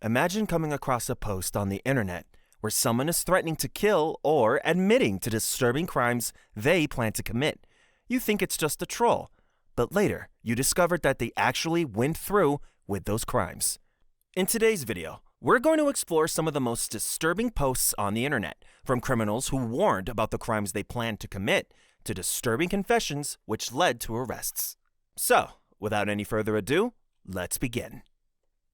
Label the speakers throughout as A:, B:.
A: Imagine coming across a post on the internet where someone is threatening to kill or admitting to disturbing crimes they plan to commit. You think it's just a troll, but later you discovered that they actually went through with those crimes. In today's video, we're going to explore some of the most disturbing posts on the internet, from criminals who warned about the crimes they planned to commit to disturbing confessions which led to arrests. So, without any further ado, let's begin.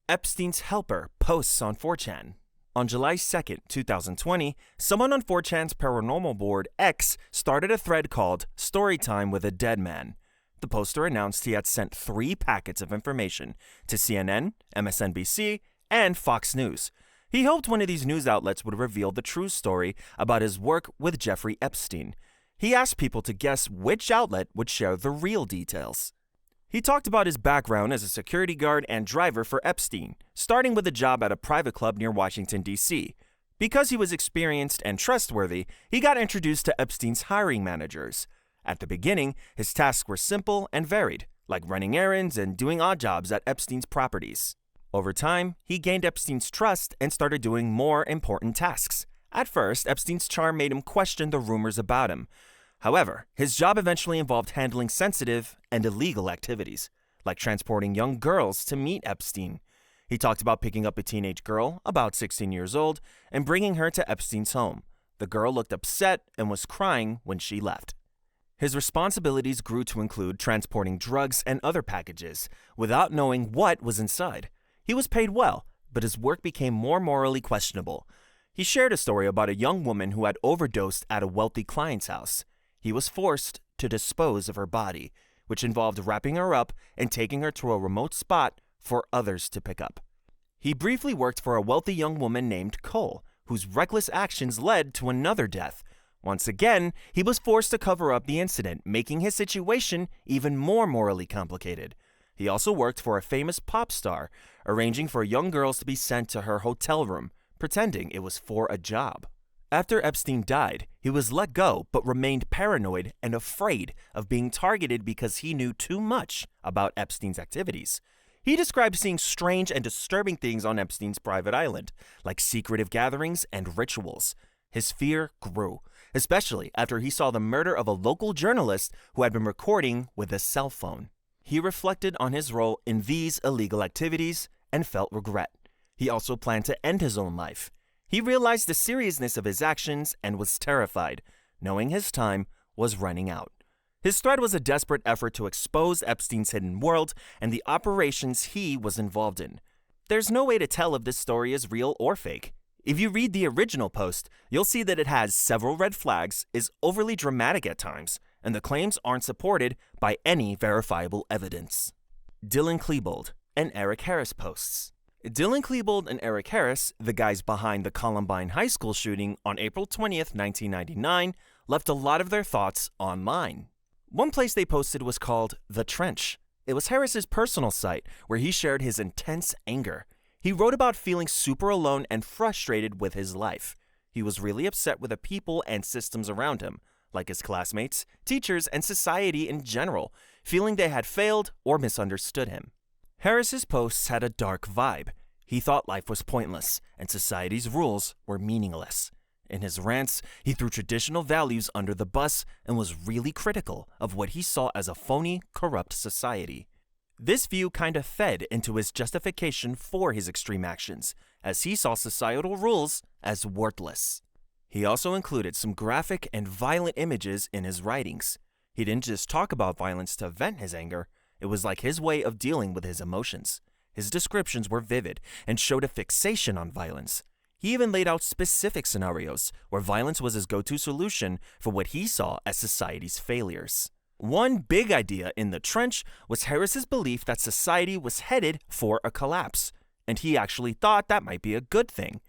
A: Epstein's helper posts on Forchan. On July 2nd, 2020, someone on 4chan's paranormal board X started a thread called Storytime with a Dead Man. The poster announced he had sent 3 packets of information to CNN, MSNBC, and Fox News. He hoped one of these news outlets would reveal the true story about his work with Jeffrey Epstein. He asked people to guess which outlet would share the real details. He talked about his background as a security guard and driver for Epstein, starting with a job at a private club near Washington, D.C. Because he was experienced and trustworthy, he got introduced to Epstein's hiring managers. At the beginning, his tasks were simple and varied, like running errands and doing odd jobs at Epstein's properties. Over time, he gained Epstein's trust and started doing more important tasks. At first, Epstein's charm made him question the rumors about him. However, his job eventually involved handling sensitive and illegal activities, like transporting young girls to meet Epstein. He talked about picking up a teenage girl, about 16 years old, and bringing her to Epstein's home. The girl looked upset and was crying when she left. His responsibilities grew to include transporting drugs and other packages, without knowing what was inside. He was paid well, but his work became more morally questionable. He shared a story about a young woman who had overdosed at a wealthy client's house. He was forced to dispose of her body, which involved wrapping her up and taking her to a remote spot for others to pick up. He briefly worked for a wealthy young woman named Cole, whose reckless actions led to another death. Once again, he was forced to cover up the incident, making his situation even more morally complicated. He also worked for a famous pop star, arranging for young girls to be sent to her hotel room, pretending it was for a job. After Epstein died, he was let go but remained paranoid and afraid of being targeted because he knew too much about Epstein's activities. He described seeing strange and disturbing things on Epstein's private island, like secretive gatherings and rituals. His fear grew, especially after he saw the murder of a local journalist who had been recording with a cell phone. He reflected on his role in these illegal activities and felt regret. He also planned to end his own life. He realized the seriousness of his actions and was terrified, knowing his time was running out. His thread was a desperate effort to expose Epstein's hidden world and the operations he was involved in. There's no way to tell if this story is real or fake. If you read the original post, you'll see that it has several red flags, is overly dramatic at times, and the claims aren't supported by any verifiable evidence. Dylan Klebold and Eric Harris posts. Dylan Klebold and Eric Harris, the guys behind the Columbine High School shooting on April 20th, 1999, left a lot of their thoughts online. One place they posted was called The Trench. It was Harris's personal site where he shared his intense anger. He wrote about feeling super alone and frustrated with his life. He was really upset with the people and systems around him, like his classmates, teachers, and society in general, feeling they had failed or misunderstood him. Harris's posts had a dark vibe. He thought life was pointless and society's rules were meaningless. In his rants, he threw traditional values under the bus and was really critical of what he saw as a phony, corrupt society. This view kind of fed into his justification for his extreme actions, as he saw societal rules as worthless. He also included some graphic and violent images in his writings. He didn't just talk about violence to vent his anger. It was like his way of dealing with his emotions. His descriptions were vivid and showed a fixation on violence. He even laid out specific scenarios where violence was his go-to solution for what he saw as society's failures. One big idea in The Trench was Harris's belief that society was headed for a collapse, and he actually thought that might be a good thing.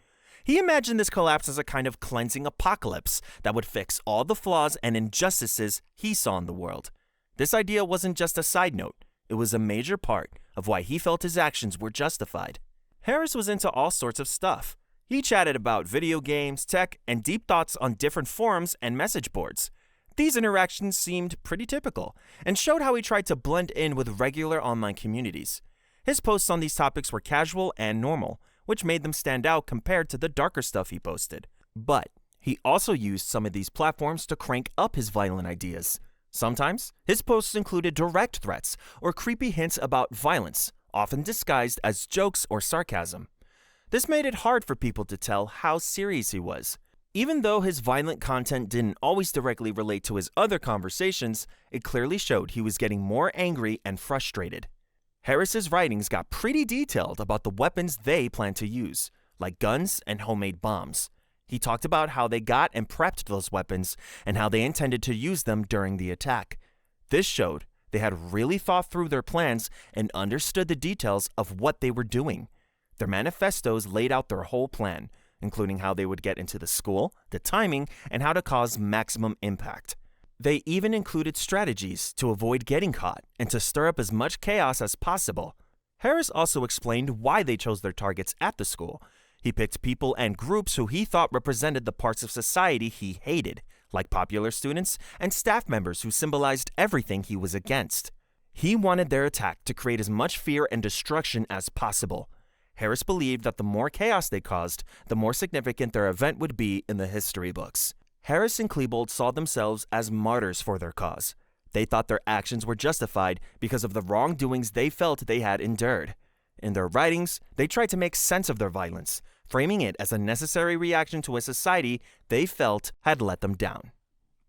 A: He imagined this collapse as a kind of cleansing apocalypse that would fix all the flaws and injustices he saw in the world. This idea wasn't just a side note. It was a major part of why he felt his actions were justified. Harris was into all sorts of stuff. He chatted about video games, tech, and deep thoughts on different forums and message boards. These interactions seemed pretty typical and showed how he tried to blend in with regular online communities. His posts on these topics were casual and normal, which made them stand out compared to the darker stuff he posted. But he also used some of these platforms to crank up his violent ideas. Sometimes, his posts included direct threats or creepy hints about violence, often disguised as jokes or sarcasm. This made it hard for people to tell how serious he was. Even though his violent content didn't always directly relate to his other conversations, it clearly showed he was getting more angry and frustrated. Harris's writings got pretty detailed about the weapons they planned to use, like guns and homemade bombs. He talked about how they got and prepped those weapons and how they intended to use them during the attack. This showed they had really thought through their plans and understood the details of what they were doing. Their manifestos laid out their whole plan, including how they would get into the school, the timing, and how to cause maximum impact. They even included strategies to avoid getting caught and to stir up as much chaos as possible. Harris also explained why they chose their targets at the school. He picked people and groups who he thought represented the parts of society he hated, like popular students and staff members who symbolized everything he was against. He wanted their attack to create as much fear and destruction as possible. Harris believed that the more chaos they caused, the more significant their event would be in the history books. Harris and Klebold saw themselves as martyrs for their cause. They thought their actions were justified because of the wrongdoings they felt they had endured. In their writings, they tried to make sense of their violence, framing it as a necessary reaction to a society they felt had let them down.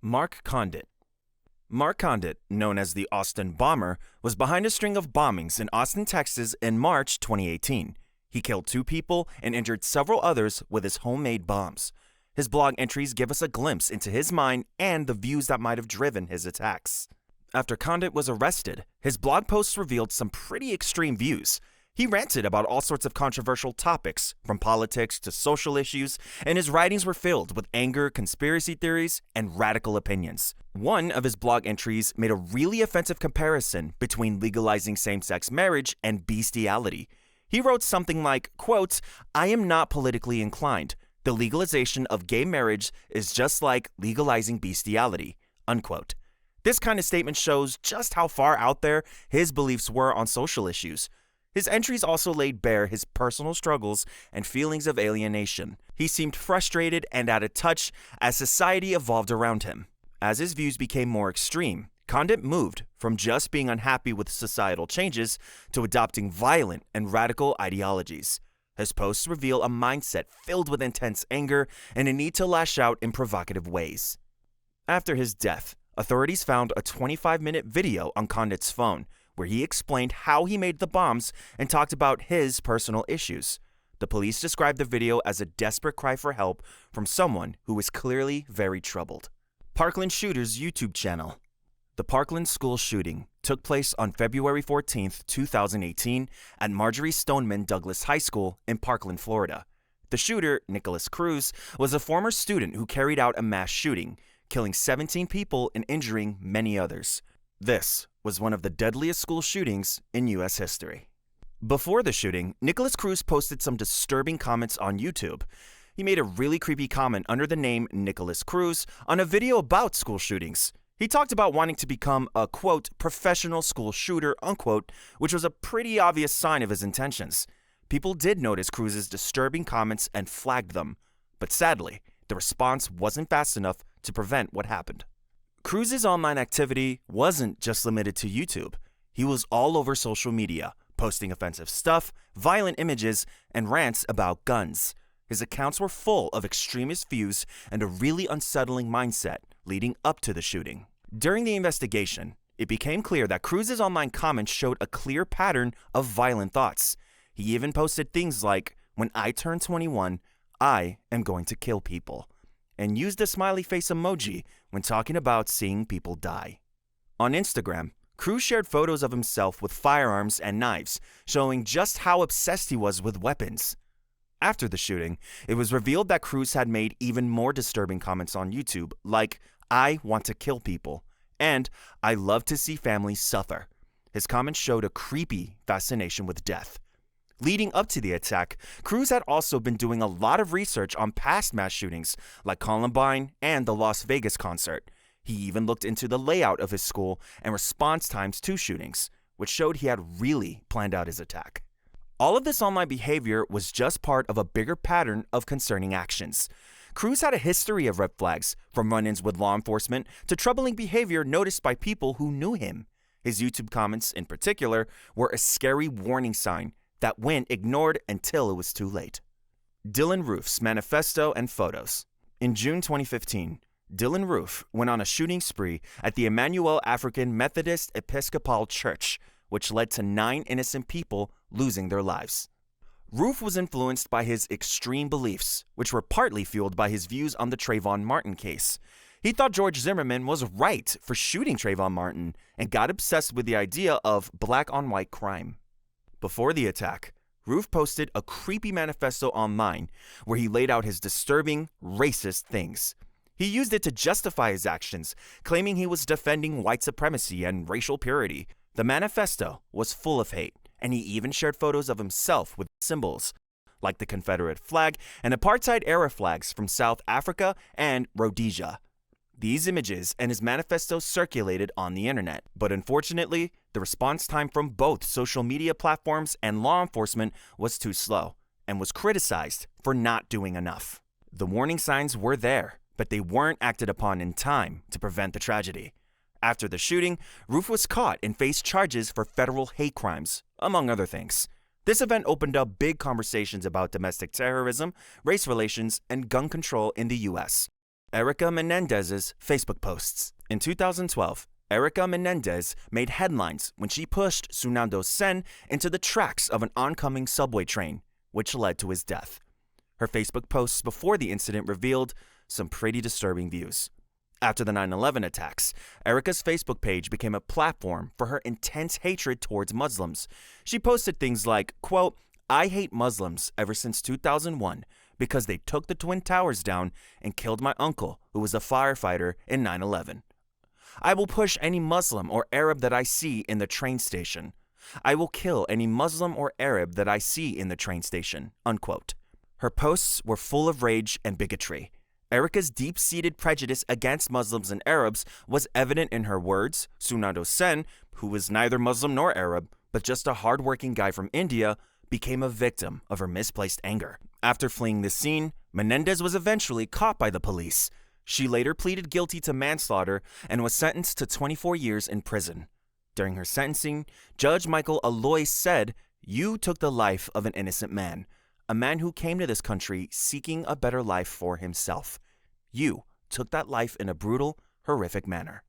A: Mark Condit. Mark Condit, known as the Austin Bomber, was behind a string of bombings in Austin, Texas in March 2018. He killed 2 people and injured several others with his homemade bombs. His blog entries give us a glimpse into his mind and the views that might have driven his attacks. After Condit was arrested, his blog posts revealed some pretty extreme views. He ranted about all sorts of controversial topics, from politics to social issues, and his writings were filled with anger, conspiracy theories, and radical opinions. One of his blog entries made a really offensive comparison between legalizing same-sex marriage and bestiality. He wrote something like, quote, "I am not politically inclined. The legalization of gay marriage is just like legalizing bestiality," unquote. This kind of statement shows just how far out there his beliefs were on social issues. His entries also laid bare his personal struggles and feelings of alienation. He seemed frustrated and out of touch as society evolved around him. As his views became more extreme, Condit moved from just being unhappy with societal changes to adopting violent and radical ideologies. His posts reveal a mindset filled with intense anger and a need to lash out in provocative ways. After his death, authorities found a 25-minute video on Condit's phone where he explained how he made the bombs and talked about his personal issues. The police described the video as a desperate cry for help from someone who was clearly very troubled. Parkland Shooters YouTube channel. The Parkland school shooting took place on February 14, 2018 at Marjorie Stoneman Douglas High School in Parkland, Florida. The shooter, Nicholas Cruz, was a former student who carried out a mass shooting, killing 17 people and injuring many others. This was one of the deadliest school shootings in U.S. history. Before the shooting, Nicholas Cruz posted some disturbing comments on YouTube. He made a really creepy comment under the name Nicholas Cruz on a video about school shootings. He talked about wanting to become a, quote, professional school shooter, unquote, which was a pretty obvious sign of his intentions. People did notice Cruz's disturbing comments and flagged them, but sadly, the response wasn't fast enough to prevent what happened. Cruz's online activity wasn't just limited to YouTube. He was all over social media, posting offensive stuff, violent images, and rants about guns. His accounts were full of extremist views and a really unsettling mindset leading up to the shooting. During the investigation, it became clear that Cruz's online comments showed a clear pattern of violent thoughts. He even posted things like, "When I turn 21, I am going to kill people," and used a smiley face emoji when talking about seeing people die. On Instagram, Cruz shared photos of himself with firearms and knives, showing just how obsessed he was with weapons. After the shooting, it was revealed that Cruz had made even more disturbing comments on YouTube, like, "I want to kill people," and "I love to see families suffer." His comments showed a creepy fascination with death. Leading up to the attack, Cruz had also been doing a lot of research on past mass shootings, like Columbine and the Las Vegas concert. He even looked into the layout of his school and response times to shootings, which showed he had really planned out his attack. All of this online behavior was just part of a bigger pattern of concerning actions. Cruz had a history of red flags, from run-ins with law enforcement to troubling behavior noticed by people who knew him. His YouTube comments, in particular, were a scary warning sign that went ignored until it was too late. Dylan Roof's manifesto and photos. In June 2015, Dylan Roof went on a shooting spree at the Emmanuel African Methodist Episcopal Church, which led to 9 innocent people losing their lives. Roof was influenced by his extreme beliefs, which were partly fueled by his views on the Trayvon Martin case. He thought George Zimmerman was right for shooting Trayvon Martin and got obsessed with the idea of black-on-white crime. Before the attack, Roof posted a creepy manifesto online where he laid out his disturbing, racist things. He used it to justify his actions, claiming he was defending white supremacy and racial purity. The manifesto was full of hate, and he even shared photos of himself with symbols, like the Confederate flag and apartheid-era flags from South Africa and Rhodesia. These images and his manifesto circulated on the internet, but unfortunately, the response time from both social media platforms and law enforcement was too slow, and was criticized for not doing enough. The warning signs were there, but they weren't acted upon in time to prevent the tragedy. After the shooting, Roof was caught and faced charges for federal hate crimes, among other things. This event opened up big conversations about domestic terrorism, race relations, and gun control in the U.S. Erica Menendez's Facebook posts. In 2012, Erica Menendez made headlines when she pushed Sunando Sen into the tracks of an oncoming subway train, which led to his death. Her Facebook posts before the incident revealed some pretty disturbing views. After the 9/11 attacks, Erica's Facebook page became a platform for her intense hatred towards Muslims. She posted things like, quote, "I hate Muslims ever since 2001 because they took the Twin Towers down and killed my uncle, who was a firefighter in 9/11. I will push any Muslim or Arab that I see in the train station. I will kill any Muslim or Arab that I see in the train station," unquote. Her posts were full of rage and bigotry. Erica's deep-seated prejudice against Muslims and Arabs was evident in her words. Sunando Sen, who was neither Muslim nor Arab, but just a hard-working guy from India, became a victim of her misplaced anger. After fleeing the scene, Menendez was eventually caught by the police. She later pleaded guilty to manslaughter and was sentenced to 24 years in prison. During her sentencing, Judge Michael Alois said, "You took the life of an innocent man, a man who came to this country seeking a better life for himself. You took that life in a brutal, horrific manner."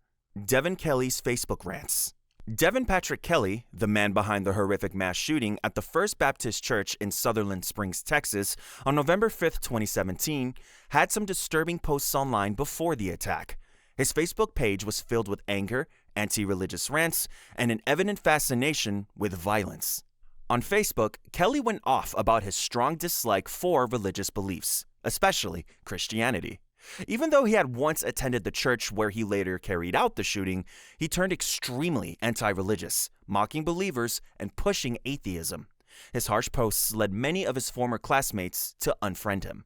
A: Devin Kelly's Facebook rants. Devin Patrick Kelly, the man behind the horrific mass shooting at the First Baptist Church in Sutherland Springs, Texas, on November 5, 2017, had some disturbing posts online before the attack. His Facebook page was filled with anger, anti-religious rants, and an evident fascination with violence. On Facebook, Kelly went off about his strong dislike for religious beliefs, especially Christianity. Even though he had once attended the church where he later carried out the shooting, he turned extremely anti-religious, mocking believers and pushing atheism. His harsh posts led many of his former classmates to unfriend him.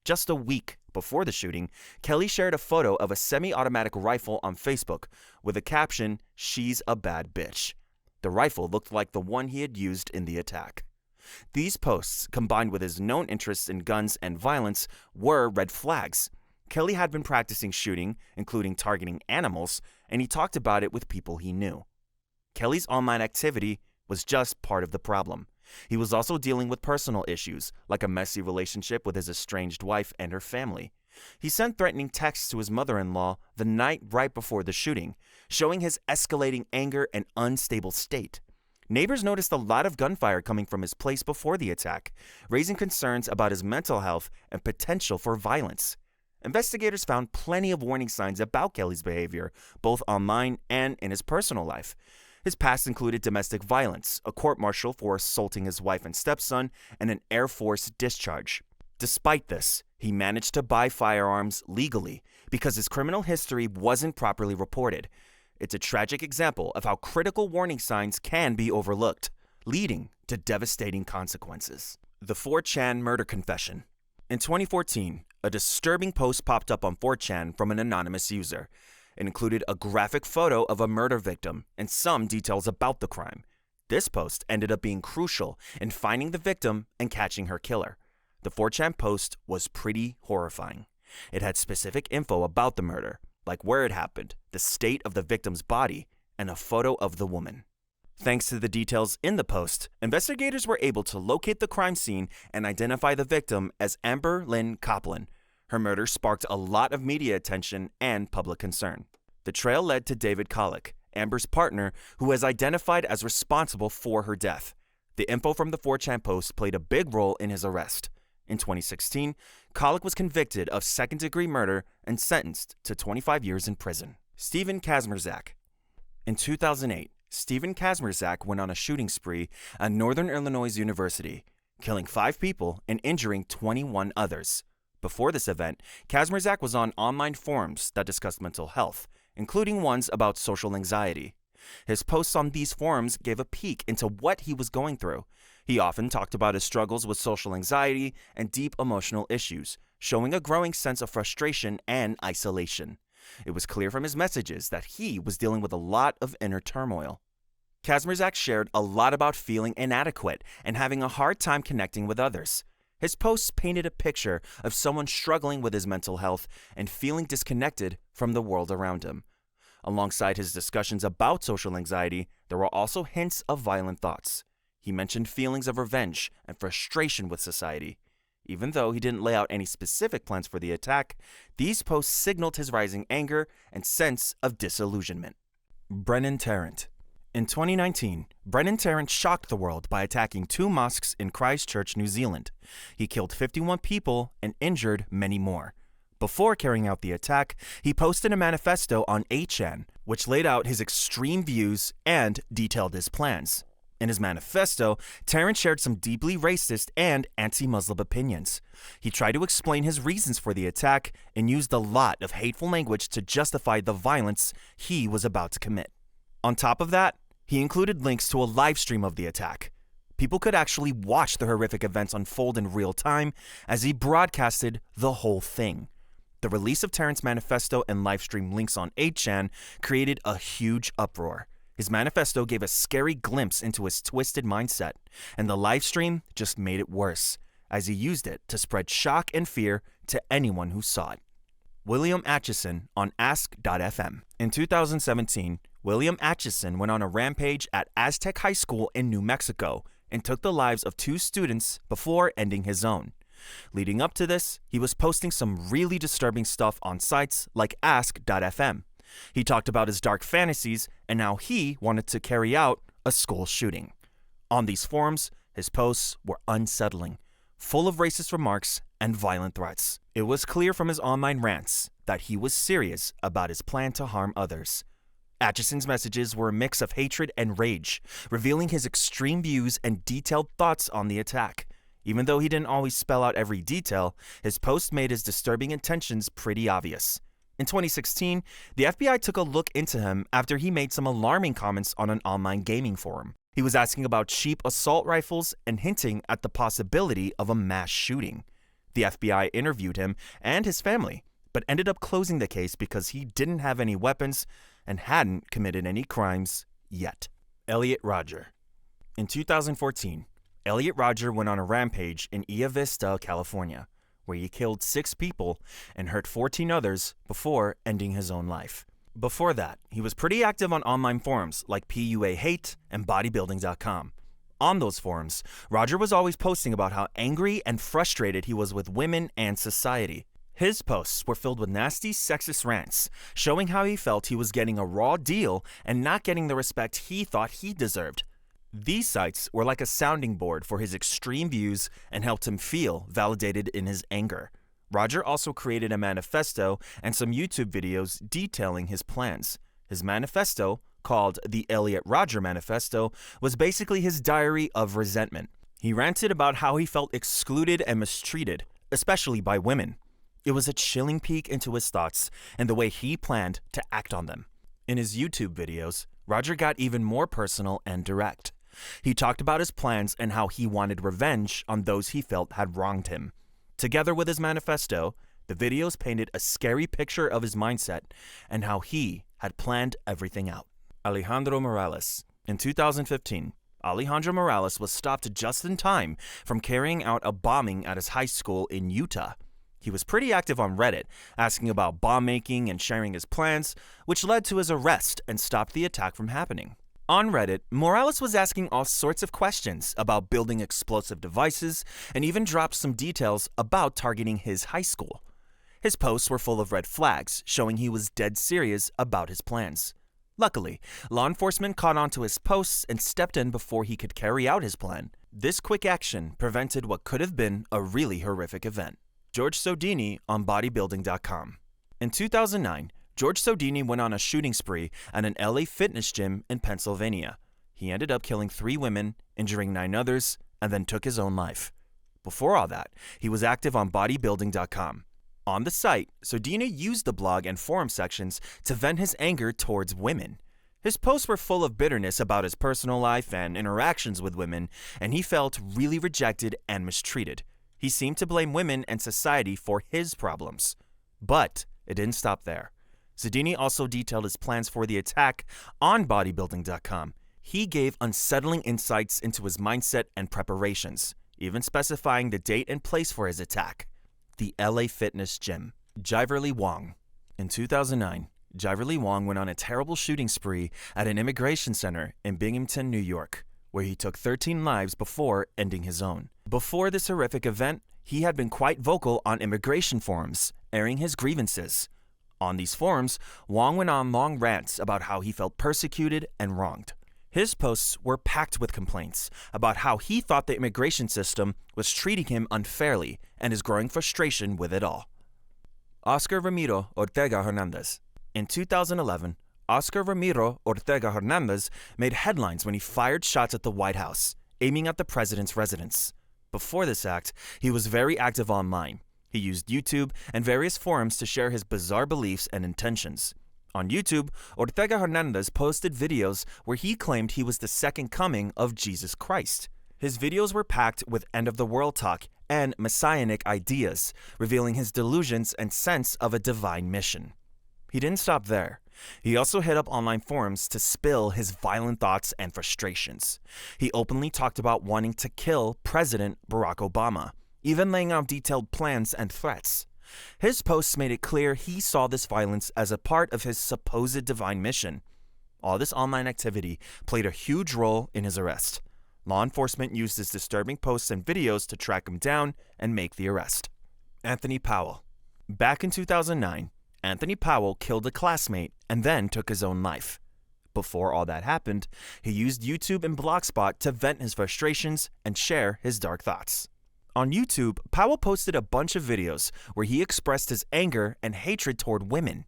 A: Just a week before the shooting, Kelly shared a photo of a semi-automatic rifle on Facebook with a caption, "She's a bad bitch." The rifle looked like the one he had used in the attack. These posts, combined with his known interests in guns and violence, were red flags. Kelly had been practicing shooting, including targeting animals, and he talked about it with people he knew. Kelly's online activity was just part of the problem. He was also dealing with personal issues, like a messy relationship with his estranged wife and her family. He sent threatening texts to his mother-in-law the night right before the shooting, showing his escalating anger and unstable state. Neighbors noticed a lot of gunfire coming from his place before the attack, raising concerns about his mental health and potential for violence. Investigators found plenty of warning signs about Kelly's behavior, both online and in his personal life. His past included domestic violence, a court-martial for assaulting his wife and stepson, and an Air Force discharge. Despite this, he managed to buy firearms legally because his criminal history wasn't properly reported. It's a tragic example of how critical warning signs can be overlooked, leading to devastating consequences. The Forchan murder confession. In 2014, a disturbing post popped up on 4chan from an anonymous user. It included a graphic photo of a murder victim and some details about the crime. This post ended up being crucial in finding the victim and catching her killer. The 4chan post was pretty horrifying. It had specific info about the murder, like where it happened, the state of the victim's body, and a photo of the woman. Thanks to the details in the post, investigators were able to locate the crime scene and identify the victim as Amber Lynn Copland. Her murder sparked a lot of media attention and public concern. The trail led to David Kelly, Amber's partner, who was identified as responsible for her death. The info from the 4chan post played a big role in his arrest. In 2016, Kelly was convicted of second-degree murder and sentenced to 25 years in prison. Stephen Kazmierzak. In 2008, Stephen Kazmierzak went on a shooting spree at Northern Illinois University, killing 5 people and injuring 21 others. Before this event, Kazmierzak was on online forums that discussed mental health, including ones about social anxiety. His posts on these forums gave a peek into what he was going through. He often talked about his struggles with social anxiety and deep emotional issues, showing a growing sense of frustration and isolation. It was clear from his messages that he was dealing with a lot of inner turmoil. Kazmierzak shared a lot about feeling inadequate and having a hard time connecting with others. His posts painted a picture of someone struggling with his mental health and feeling disconnected from the world around him. Alongside his discussions about social anxiety, there were also hints of violent thoughts. He mentioned feelings of revenge and frustration with society. Even though he didn't lay out any specific plans for the attack, these posts signaled his rising anger and sense of disillusionment. Brennan Tarant. In 2019, Brennan Tarant shocked the world by attacking 2 mosques in Christchurch, New Zealand. He killed 51 people and injured many more. Before carrying out the attack, he posted a manifesto on Aeson, which laid out his extreme views and detailed his plans. In his manifesto, Tarant shared some deeply racist and anti-Muslim opinions. He tried to explain his reasons for the attack and used a lot of hateful language to justify the violence he was about to commit. On top of that, he included links to a live stream of the attack. People could actually watch the horrific events unfold in real time as he broadcasted the whole thing. The release of Tarant's manifesto and livestream links on 8chan created a huge uproar. His manifesto gave a scary glimpse into his twisted mindset, and the livestream just made it worse, as he used it to spread shock and fear to anyone who saw it. William Aeson on Ask.fm. In 2017, William Aeson went on a rampage at Aztec High School in New Mexico and took the lives of 2 students before ending his own. Leading up to this, he was posting some really disturbing stuff on sites like Ask.fm. He talked about his dark fantasies and how he wanted to carry out a school shooting. On these forums, his posts were unsettling, full of racist remarks and violent threats. It was clear from his online rants that he was serious about his plan to harm others. Aeson's messages were a mix of hatred and rage, revealing his extreme views and detailed thoughts on the attack. Even though he didn't always spell out every detail, his post made his disturbing intentions pretty obvious. In 2016, the FBI took a look into him after he made some alarming comments on an online gaming forum. He was asking about cheap assault rifles and hinting at the possibility of a mass shooting. The FBI interviewed him and his family, but ended up closing the case because he didn't have any weapons and hadn't committed any crimes yet. Elliot Roger. In 2014, Elliot Roger went on a rampage in Ia Vista, California, where he killed 6 people and hurt 14 others before ending his own life. Before that, he was pretty active on online forums like PUA Hate and bodybuilding.com. On those forums, Roger was always posting about how angry and frustrated he was with women and society. His posts were filled with nasty, sexist rants, showing how he felt he was getting a raw deal and not getting the respect he thought he deserved. These sites were like a sounding board for his extreme views and helped him feel validated in his anger. Roger also created a manifesto and some YouTube videos detailing his plans. His manifesto, called the Elliot Roger Manifesto, was basically his diary of resentment. He ranted about how he felt excluded and mistreated, especially by women. It was a chilling peek into his thoughts and the way he planned to act on them. In his YouTube videos, Roger got even more personal and direct. He talked about his plans and how he wanted revenge on those he felt had wronged him. Together with his manifesto, the videos painted a scary picture of his mindset and how he had planned everything out. Alejandro Morales. In 2015, Alejandro Morales was stopped just in time from carrying out a bombing at his high school in Utah. He was pretty active on Reddit, asking about bomb making and sharing his plans, which led to his arrest and stopped the attack from happening. On Reddit, Morales was asking all sorts of questions about building explosive devices and even dropped some details about targeting his high school. His posts were full of red flags, showing he was dead serious about his plans. Luckily, law enforcement caught on to his posts and stepped in before he could carry out his plan. This quick action prevented what could have been a really horrific event. George Sodini on bodybuilding.com. In 2009, George Sodini went on a shooting spree at an LA fitness gym in Pennsylvania. He ended up killing 3 women, injuring 9 others, and then took his own life. Before all that, he was active on bodybuilding.com. On the site, Sodini used the blog and forum sections to vent his anger towards women. His posts were full of bitterness about his personal life and interactions with women, and he felt really rejected and mistreated. He seemed to blame women and society for his problems. But it didn't stop there. Sodini also detailed his plans for the attack on bodybuilding.com. He gave unsettling insights into his mindset and preparations, even specifying the date and place for his attack. The LA Fitness Gym. Jiverly Wong. In 2009, Jiverly Wong went on a terrible shooting spree at an immigration center in Binghamton, New York, where he took 13 lives before ending his own. Before this horrific event, he had been quite vocal on immigration forums, airing his grievances. On these forums, Wong went on long rants about how he felt persecuted and wronged. His posts were packed with complaints about how he thought the immigration system was treating him unfairly and his growing frustration with it all. Oscar Ramiro Ortega Hernandez. In 2011, Oscar Ramiro Ortega Hernandez made headlines when he fired shots at the White House, aiming at the president's residence. Before this act, he was very active online. He used YouTube and various forums to share his bizarre beliefs and intentions. On YouTube, Ortega Hernandez posted videos where he claimed he was the second coming of Jesus Christ. His videos were packed with end-of-the-world talk and messianic ideas, revealing his delusions and sense of a divine mission. He didn't stop there. He also hit up online forums to spill his violent thoughts and frustrations. He openly talked about wanting to kill President Barack Obama, even laying out detailed plans and threats. His posts made it clear he saw this violence as a part of his supposed divine mission. All this online activity played a huge role in his arrest. Law enforcement used his disturbing posts and videos to track him down and make the arrest. Anthony Powell. Back in 2009, Anthony Powell killed a classmate and then took his own life. Before all that happened, he used YouTube and Blogspot to vent his frustrations and share his dark thoughts. On YouTube, Powell posted a bunch of videos where he expressed his anger and hatred toward women.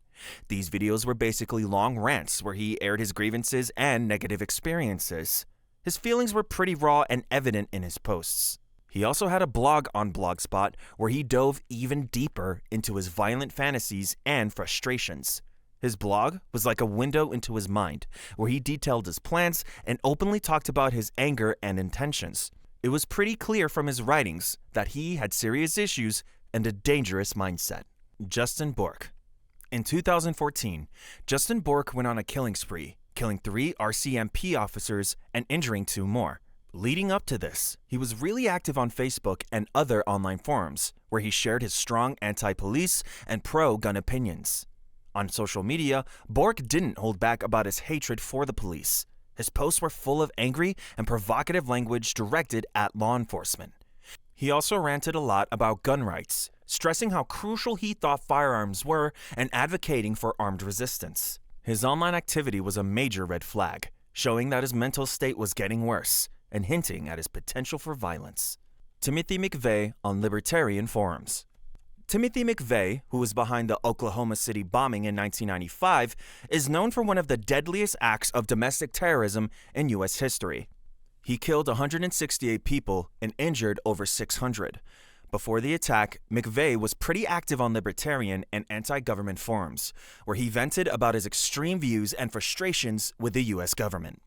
A: These videos were basically long rants where he aired his grievances and negative experiences. His feelings were pretty raw and evident in his posts. He also had a blog on Blogspot where he dove even deeper into his violent fantasies and frustrations. His blog was like a window into his mind, where he detailed his plans and openly talked about his anger and intentions. It was pretty clear from his writings that he had serious issues and a dangerous mindset. Justin Bourke. In 2014, Justin Bourke went on a killing spree, killing 3 RCMP officers and injuring 2 more. Leading up to this, he was really active on Facebook and other online forums, where he shared his strong anti-police and pro-gun opinions. On social media, Bourke didn't hold back about his hatred for the police. His posts were full of angry and provocative language directed at law enforcement. He also ranted a lot about gun rights, stressing how crucial he thought firearms were and advocating for armed resistance. His online activity was a major red flag, showing that his mental state was getting worse and hinting at his potential for violence. Timothy McVey on libertarian forums. Timothy McVey, who was behind the Oklahoma City bombing in 1995, is known for one of the deadliest acts of domestic terrorism in U.S. history. He killed 168 people and injured over 600. Before the attack, McVey was pretty active on libertarian and anti-government forums, where he vented about his extreme views and frustrations with the U.S. government.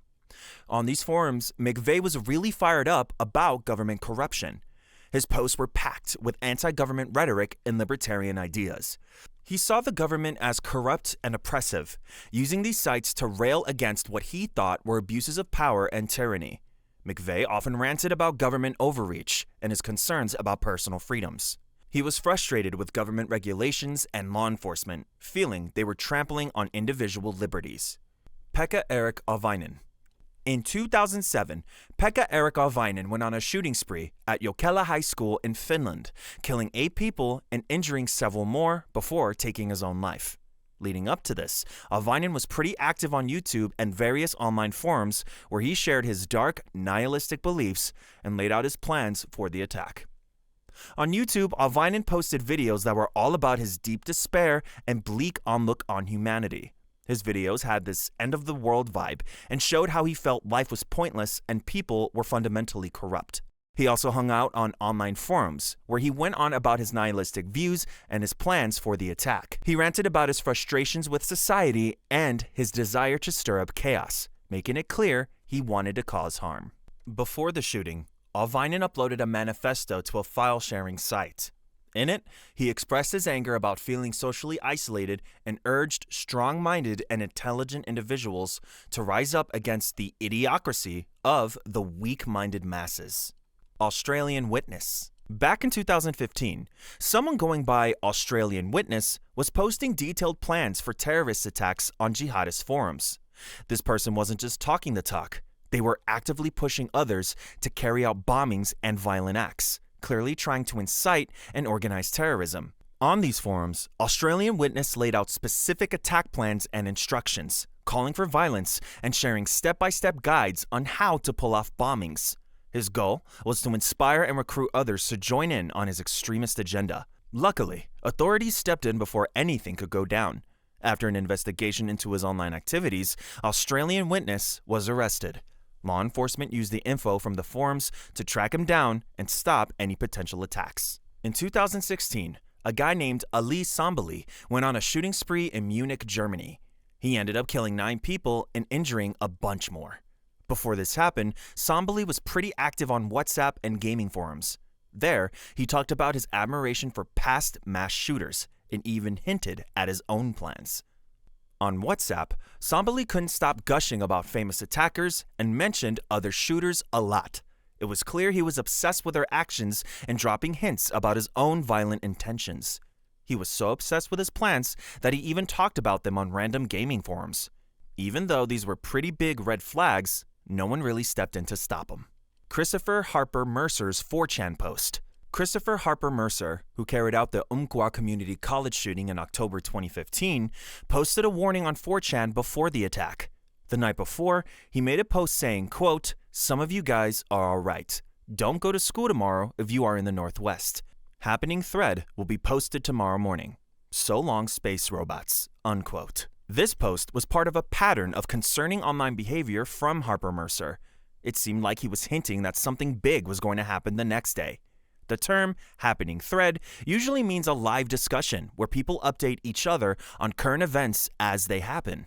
A: On these forums, McVey was really fired up about government corruption. His posts were packed with anti-government rhetoric and libertarian ideas. He saw the government as corrupt and oppressive, using these sites to rail against what he thought were abuses of power and tyranny. McVey often ranted about government overreach and his concerns about personal freedoms. He was frustrated with government regulations and law enforcement, feeling they were trampling on individual liberties. PekkaEric Aan. In 2007, PekkaEric Aan went on a shooting spree at Jokela High School in Finland, killing 8 people and injuring several more before taking his own life. Leading up to this, Aan was pretty active on YouTube and various online forums where he shared his dark, nihilistic beliefs and laid out his plans for the attack. On YouTube, Aan posted videos that were all about his deep despair and bleak outlook on humanity. His videos had this end-of-the-world vibe and showed how he felt life was pointless and people were fundamentally corrupt. He also hung out on online forums, where he went on about his nihilistic views and his plans for the attack. He ranted about his frustrations with society and his desire to stir up chaos, making it clear he wanted to cause harm. Before the shooting, Aan uploaded a manifesto to a file-sharing site. In it, he expressed his anger about feeling socially isolated and urged strong-minded and intelligent individuals to rise up against the idiocracy of the weak-minded masses. Australian Witness. Back in 2015, someone going by Australian Witness was posting detailed plans for terrorist attacks on jihadist forums. This person wasn't just talking the talk, they were actively pushing others to carry out bombings and violent acts, clearly trying to incite and organize terrorism. On these forums, Australian Witness laid out specific attack plans and instructions, calling for violence and sharing step-by-step guides on how to pull off bombings. His goal was to inspire and recruit others to join in on his extremist agenda. Luckily, authorities stepped in before anything could go down. After an investigation into his online activities, Australian Witness was arrested. Law enforcement used the info from the forums to track him down and stop any potential attacks. In 2016, a guy named Ali Sambali went on a shooting spree in Munich, Germany. He ended up killing 9 people and injuring a bunch more. Before this happened, Sambali was pretty active on WhatsApp and gaming forums. There, he talked about his admiration for past mass shooters and even hinted at his own plans. On WhatsApp, Sambali couldn't stop gushing about famous attackers and mentioned other shooters a lot. It was clear he was obsessed with their actions and dropping hints about his own violent intentions. He was so obsessed with his plans that he even talked about them on random gaming forums. Even though these were pretty big red flags, no one really stepped in to stop him. Christopher Harper Mercer's Forchan post. Christopher Harper Mercer, who carried out the Umpqua Community College shooting in October 2015, posted a warning on 4chan before the attack. The night before, he made a post saying, quote, "Some of you guys are alright. Don't go to school tomorrow if you are in the Northwest. Happening thread will be posted tomorrow morning. So long, space robots," unquote. This post was part of a pattern of concerning online behavior from Harper Mercer. It seemed like he was hinting that something big was going to happen the next day. The term happening thread usually means a live discussion where people update each other on current events as they happen.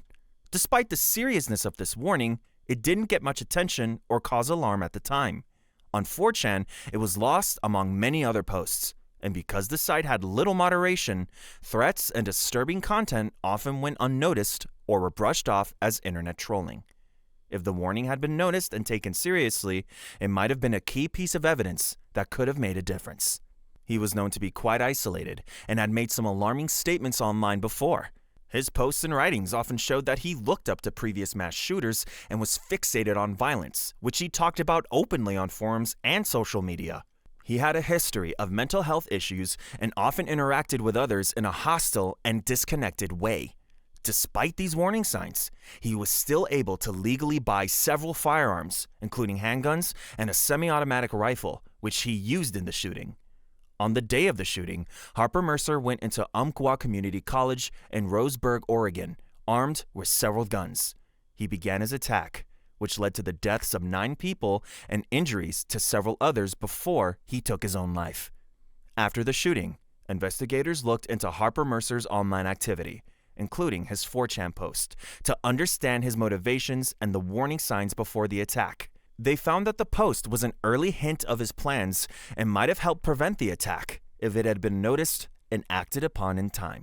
A: Despite the seriousness of this warning, it didn't get much attention or cause alarm at the time. On 4chan, it was lost among many other posts, and because the site had little moderation, threats and disturbing content often went unnoticed or were brushed off as internet trolling. If the warning had been noticed and taken seriously, it might have been a key piece of evidence that could have made a difference. He was known to be quite isolated and had made some alarming statements online before. His posts and writings often showed that he looked up to previous mass shooters and was fixated on violence, which he talked about openly on forums and social media. He had a history of mental health issues and often interacted with others in a hostile and disconnected way. Despite these warning signs, he was still able to legally buy several firearms, including handguns and a semi-automatic rifle, which he used in the shooting. On the day of the shooting, Harper Mercer went into Umpqua Community College in Roseburg, Oregon, armed with several guns. He began his attack, which led to the deaths of 9 people and injuries to several others before he took his own life. After the shooting, investigators looked into Harper Mercer's online activity, including his 4chan post, to understand his motivations and the warning signs before the attack. They found that the post was an early hint of his plans and might have helped prevent the attack if it had been noticed and acted upon in time.